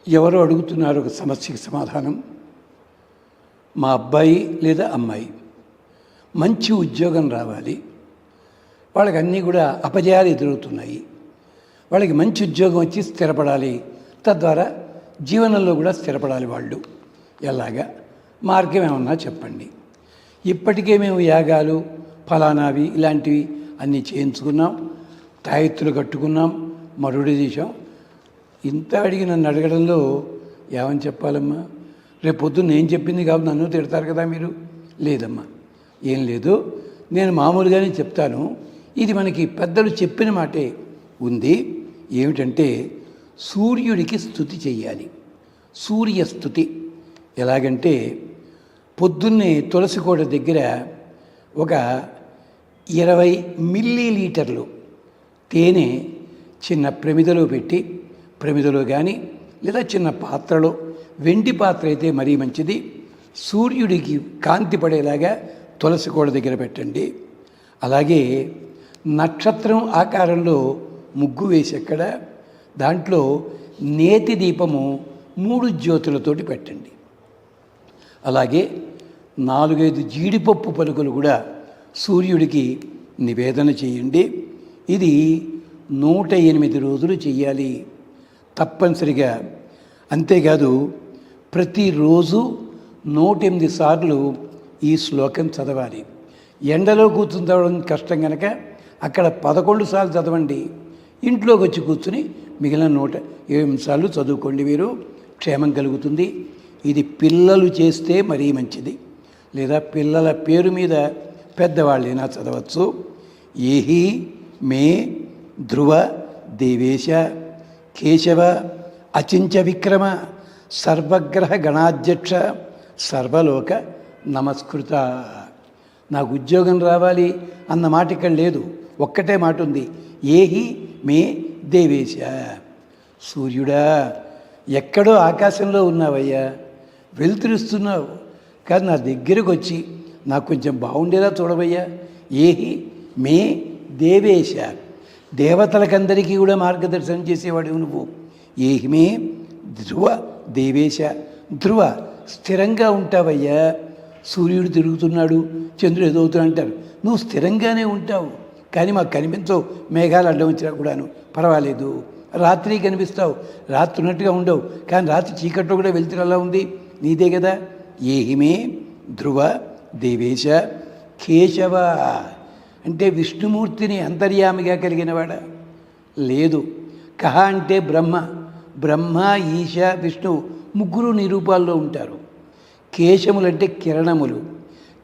ఎవరో అడుగుతున్నారు ఒక సమస్యకి సమాధానం. మా అబ్బాయి లేదా అమ్మాయి మంచి ఉద్యోగం రావాలి, వాళ్ళకి అన్నీ కూడా అపజయాలు ఎదురవుతున్నాయి, వాళ్ళకి మంచి ఉద్యోగం వచ్చి స్థిరపడాలి, తద్వారా జీవనంలో కూడా స్థిరపడాలి. వాళ్ళు ఎలాగా మార్గం ఏమన్నా చెప్పండి. ఇప్పటికే మేము యాగాలు ఫలానావి ఇలాంటివి అన్నీ చేయించుకున్నాం, తాయెత్తులు కట్టుకున్నాం, మరుడి చేశాం. ఇంత అడిగి నన్ను అడగడంలో ఏమని చెప్పాలమ్మా? రేపు పొద్దున్న నేను చెప్పింది కాబట్టి నన్ను తిడతారు కదా మీరు. లేదమ్మా, ఏం లేదు, నేను మామూలుగానే చెప్తాను. ఇది మనకి పెద్దలు చెప్పిన మాటే ఉంది. ఏమిటంటే సూర్యుడికి స్తుతి చెయ్యాలి. సూర్యస్తుతి ఎలాగంటే పొద్దున్నే తులసి కోట దగ్గర ఒక 20 మిల్లీలీటర్లు తేనె చిన్న ప్రమిదలో పెట్టి, ప్రమిదలో కానీ లేదా చిన్న పాత్రలో, వెండి పాత్ర అయితే మరీ మంచిది, సూర్యుడికి కాంతి పడేలాగా తులసి కోట దగ్గర పెట్టండి. అలాగే నక్షత్రం ఆకారంలో ముగ్గు వేసి అక్కడ దాంట్లో నేతి దీపము 3 జ్యోతులతోటి పెట్టండి. అలాగే 4-5 జీడిపప్పు పలుకులు కూడా సూర్యుడికి నివేదన చేయండి. ఇది 108 రోజులు చెయ్యాలి తప్పనిసరిగా. అంతేకాదు ప్రతిరోజు 108 సార్లు ఈ శ్లోకం చదవాలి. ఎండలో కూర్చుని చదవడం కష్టం కనుక అక్కడ 11 సార్లు చదవండి. ఇంట్లోకి వచ్చి కూర్చుని మిగిలిన 108 సార్లు చదువుకోండి. మీరు క్షేమం కలుగుతుంది. ఇది పిల్లలు చేస్తే మరీ మంచిది, లేదా పిల్లల పేరు మీద పెద్దవాళ్ళైనా చదవచ్చు. ఏహి మే ధ్రువ దేవేశ కేశవ అచించ విక్రమ సర్వగ్రహ గణాధ్యక్ష సర్వలోక నమస్కృత. నాకు ఉద్యోగం రావాలి అన్న మాట ఇక్కడ లేదు, ఒక్కటే మాట ఉంది. ఏహి మే దేవేశ. సూర్యుడా, ఎక్కడో ఆకాశంలో ఉన్నావయ్యా, వెలుతురుస్తున్నావు, కానీ నా దగ్గరకు వచ్చి నాకు కొంచెం బాగుండేలా చూడవయ్యా. ఏహి మే దేవేశ. దేవతలకందరికీ కూడా మార్గదర్శనం చేసేవాడు నువ్వు. ఏహి మే ధ్రువ దేవేశ. ధ్రువ, స్థిరంగా ఉంటావయ్యా. సూర్యుడు తిరుగుతున్నాడు, చంద్రుడు ఎదుగుతున్నాడు అంటారు, నువ్వు స్థిరంగానే ఉంటావు, కానీ మాకు కనిపించవు. మేఘాలు అడ్డం వచ్చినా కూడాను పర్వాలేదు. రాత్రి కనిపిస్తావు, రాత్రి ఉన్నట్టుగా ఉండవు, కానీ రాత్రి చీకట్లో కూడా వెళ్తురు అలా ఉంది, నీదే కదా. ఏహిమే ధ్రువ దేవేశ కేశవ. అంటే విష్ణుమూర్తిని అంతర్యామిగా కలిగినవాడ లేదు. కహ అంటే బ్రహ్మ. బ్రహ్మ, ఈశ, విష్ణువు ముగ్గురు నీ రూపాల్లో ఉంటారు. కేశములంటే కిరణములు,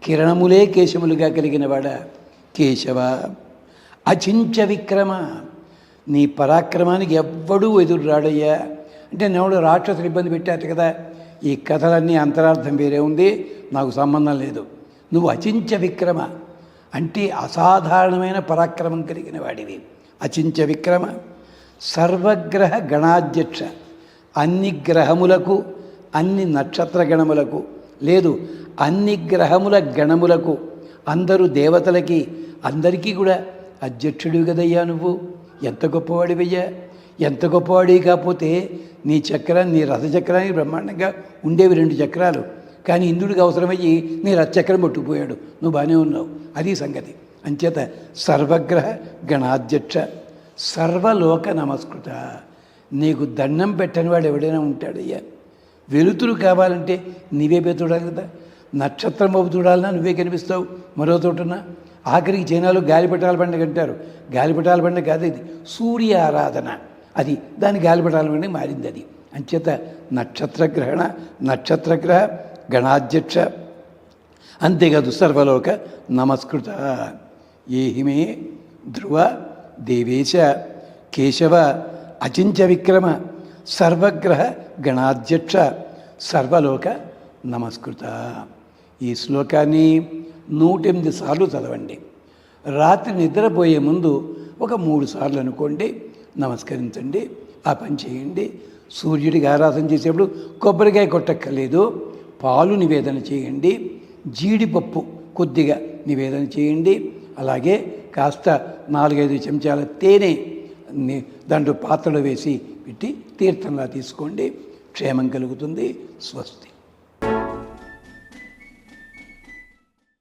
కిరణములే కేశములుగా కలిగినవాడ కేశవ. అచించ విక్రమ. నీ పరాక్రమానికి ఎవ్వడూ ఎదురు రాడయ్యా. అంటే నేడు రాక్షసులు ఇబ్బంది పెట్టారు కదా, ఈ కథలన్నీ అంతరార్థం వేరే ఉంది, నాకు సంబంధం లేదు. నువ్వు అచించ విక్రమ అంటే అసాధారణమైన పరాక్రమం కలిగిన వాడివి. అచించ విక్రమ. సర్వగ్రహ గణాధ్యక్ష. అన్ని గ్రహములకు, అన్ని నక్షత్ర గణములకు, లేదు అన్ని గ్రహముల గణములకు, అందరూ దేవతలకి అందరికీ కూడా అధ్యక్షుడు కదయ్యా నువ్వు. ఎంత గొప్పవాడివయ్యా. ఎంత గొప్పవాడి కాకపోతే నీ చక్రాన్ని, నీ రథచక్రానికి బ్రహ్మాండంగా ఉండేవి 2 చక్రాలు, కానీ ఇంద్రుడికి అవసరమయ్యి నీ రథచక్రం పట్టుకుపోయాడు. నువ్వు బాగానే ఉన్నావు, అది సంగతి. అంచేత సర్వగ్రహ గణాధ్యక్ష సర్వలోక నమస్కృత. నీకు దండం పెట్టని వాడు ఎవడైనా ఉంటాడయ్యా. వెలుతురు కావాలంటే నీవే చూడాలి కదా. నక్షత్రం బాబు చూడాలన్నా నువ్వే కనిపిస్తావు మరో చోటున్నా. ఆఖరికి చైనాలో గాలిపటాల పండుగ అంటారు. గాలిపటాల పండుగ కాదు ఇది, సూర్య ఆరాధన. అది దాని గాలిపటాల పండుగ మారింది అది. అంచేత నక్షత్రగ్రహణ, నక్షత్రగ్రహ గణాధ్యక్ష. అంతేకాదు సర్వలోక నమస్కృత. ఏహిమే ధ్రువ దేవేశ కేశవ అచించ విక్రమ సర్వగ్రహ గణాధ్యక్ష సర్వలోక నమస్కృత. ఈ శ్లోకాన్ని 108 సార్లు చదవండి. రాత్రి నిద్రపోయే ముందు ఒక 3 సార్లు అనుకోండి, నమస్కరించండి, ఆ పని చేయండి. సూర్యుడికి ఆరాధన చేసేప్పుడు కొబ్బరికాయ కొట్టక్కర్లేదు, పాలు నివేదన చేయండి, జీడిపప్పు కొద్దిగా నివేదన చేయండి. అలాగే కాస్త 4-5 చెంచాల తేనె దాంట్లో పాత్రలో వేసి పెట్టి తీర్థంలా తీసుకోండి. క్షేమం కలుగుతుంది. స్వస్తి.